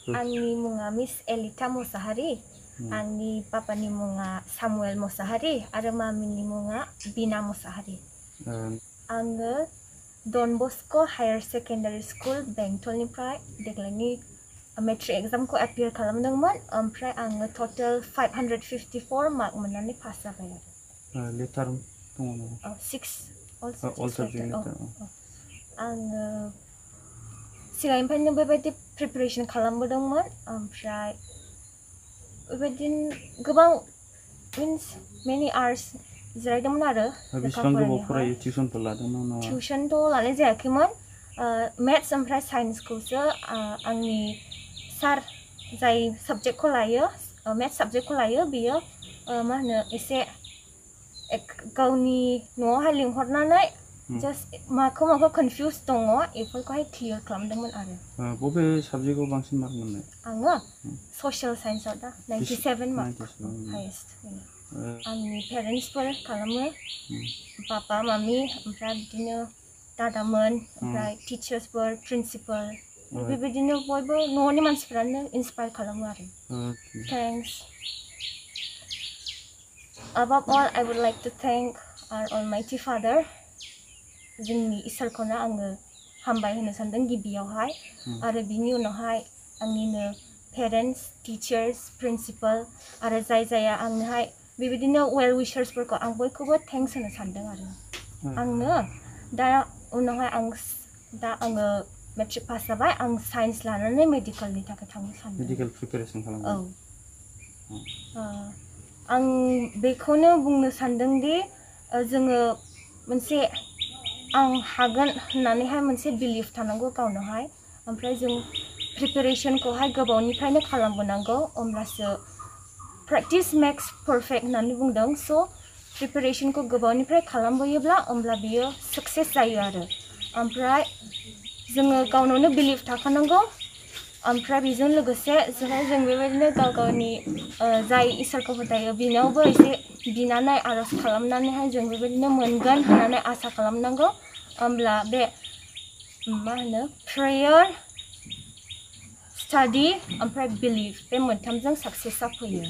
Angni munga Miss Elita Mosahari. Angni papani munga Samuel Mosahari. Ada mamini munga Bina Mosahari. Angga Don Bosco Higher Secondary School Bengtol niprai deglani metric exam ko appear kalamdangman omprai angga total 554 mark menani pass जाबाय आरो letter दङ 6 all subject आङो सिगांनिफ्रायनो बेबायदि preparation खालामबोदोंमोन ओमफ्राय बेबायदिनो गोबां means many hours जिरायदोंमोन आरो बेसेबां गोबाव फरायो टिउसनफोर लादोंमोन नामा टिउसनथ' लानाय जायाखैमोन मेथ्स ओमफ्राय साइन्सखौसो आंनि सार जाय साबजेक्टखौ लायो मेथ्स साबजेक्टखौ लायो बियो मा होनो एसे गावनि न'आवहाय लिंहरनानै जास्ट माखौ कनफिउज दङ बेफोरखौहाय क्लियार खालामदोंमोन आरो बबे साबजेक्टआव बांसिन मार्क मोननाय आङो ससियेल साइन्सआव दा 97 मार्क हाइएस्ट आंनि पेरेन्टसफोर खालामो पापा मामि ओमफ्राय बिदिनो दादामोन ओमफ्राय टिचार्सफोर प्रिन्सिपाल बेबायदिनो बयबो न'नि मानसिफोरानो इन्सपायर खालामो आरो thanks above all I would like to thank our almighty father जोंनि इसोरखौनो आङो हामबाय होनो सानदों गिबियावहाय आरो बिनि उनावहाय आंनिनो पेरेन्टस टिचार्स प्रिन्सिपाल आरो जाया आंनोहाय बेबायदिनो वेल विशार्सफोरखौ आं बयखौबो थेंक्स होनो सानदों आरो आंनो दा उनावहाय आङो मेट्रिक पास जाबाय आं साइन्स लानानै मेडिकेलनि थाखाय थांनो सानदों मेडिकेल प्रिपारेसन खालामो आं बेखौनो बुंनो सानदों दि जोङो मोनसे आं हागोन होननानैहाय मोनसे बिलिफ थानांगौ गावनावहाय ओमफ्राय जों प्रिपारेसनखौहाय गोबावनिफ्रायनो खालामबोनांगौ अब्लासो प्रेक्टिस मेक्स परफेक्ट होननानै बुंदों स' प्रिपारेसनखौ गोबावनिफ्राय खालामबोयोब्ला अब्ला बियो सक्सेस जायो आरो ओमफ्राय जोङो गावनावनो बिलिफ थाखानांगौ ओमफ्राय बेजों लोगोसे जों बेबायदिनो गावनि जाय इसोरखौ फोथायो बिनावबो एसे बिनानै आरज खालामनानैहाय जों बेबायदिनो मोनगोन होननानै आसा खालामनांगौ होमब्ला बे मा होनो प्रेयार स्टाडि ओमफ्राय बिलिफ बे मोनथामजों सक्सेसआ फैयो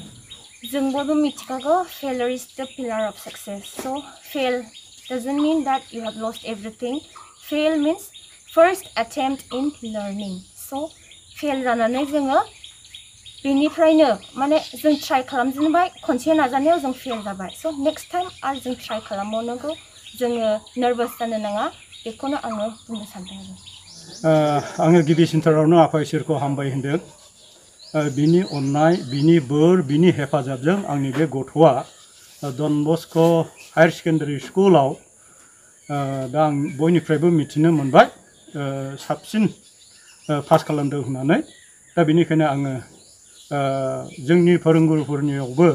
जों बयबो मिथिखागौ फेलियर इज द पिलार अफ सक्सेस स' fail doesn't mean that you have lost everything fail means first attempt in learning so fail जानानै जोङो बेनिफ्रायनो माने जों ट्राइ खालामजेनबाय खनसे नाजानायाव जों फेल जाबाय स' नेक्स्ट टाइम आरो जों ट्राइ खालामबावनांगौ जोङो नार्भास जानो नाङा बेखौनो आङो बुंनो सानदों आङो गिबि सेन्टारावनो आफा इसोरखौ हामबाय होनदों बिनि अननाय बिनि बोर बिनि हेफाजाबजों आंनि बे गथ'आ डन बस्क' हायार सेकेन्डारि स्कुलाव दा आं बयनिफ्रायबो मिथिनो मोनबाय साबसिन पास खालामदों होननानै दा बेनिखायनो आङो जोंनि फोरोंगुरुफोरनियावबो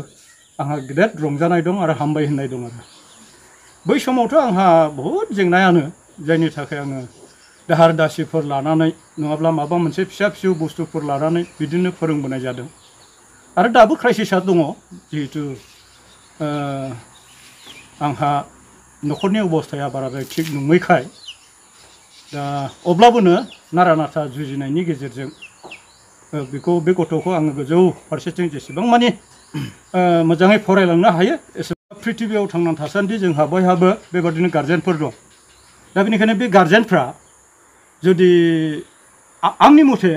आंहा गेदेर रंजानाय दं आरो हामबाय होननाय दं आरो बै समावथ' आंहा बहुद जेंनायानो जायनि थाखाय आङो दाहार दासिफोर लानानै नङाब्ला माबा मोनसे फिसा फिसौ बुस्थुफोर लानानै बिदिनो फोरोंबोनाय जादों आरो दाबो क्राइसिसआ दङ जिहेतु आंहा न'खरनि अबस्थाया बाराद्राय थिग नङैखाय दा अब्लाबोनो नारा नाथा जुजिनायनि गेजेरजों बे गथ'खौ आङो गोजौ फारसेथिं जेसेबां मानि मोजाङै फरायलांनो हायो एसेबां प्रिथिबियाव थांनानै थासान्दि जोंहा बयहाबो बेबादिनो गार्जेनफोर दं दा बेनिखायनो बे गार्जेनफ्रा जुदि आंनि मथे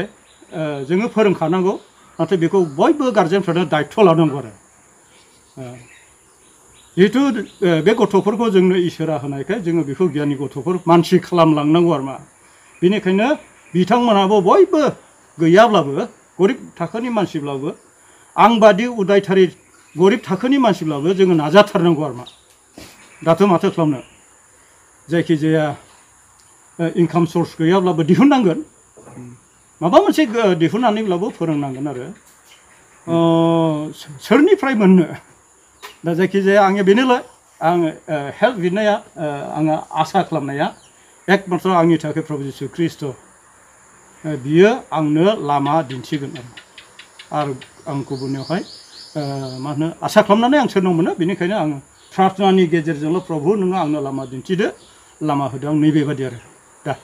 जोङो फोरोंखानांगौ नाथाय बेखौ बयबो गार्जेनफ्रानो दायित्व लानांगौ आरो जिहेतु बे गथ'फोरखौ जोंनो इसोरा होनायखाय जोङो बेखौ गियानि गथ'फोर मानसि खालामलांनांगौ आरो मा बेनिखायनो बिथांमोनाबो बयबो गैयाब्लाबो गरिब थाखोनि मानसिब्लाबो आंबादि उदायथारि गरिब थाखोनि मानसिब्लाबो जोङो नाजाथारनांगौ आरो मा दाथ' माथो खालामनो जायखिजाया इनकाम सर्स गैयाब्लाबो दिहुननांगोन माबा मोनसे दिहुननानैब्लाबो फोरोंनांगोन आरो सोरनिफ्राय मोननो दा जायखिजाया आङो बेनोलाय आङो हेल्प बिनाया आङो आसा खालामनाया एकमात्र आंनि थाखाय प्रभु जिसु ख्रीष्ट बियो आंनो लामा दिन्थिगोन आरो आं गुबुननियावहाय मा होनो आसा खालामनानै आं सोरनाव मोनो बेनिखायनो आङो प्रार्थनानि गेजेरजोंल' प्रभु नोङो आंनो लामा दिन्थिदो लामा होदो आं नैबेबादि आरो दा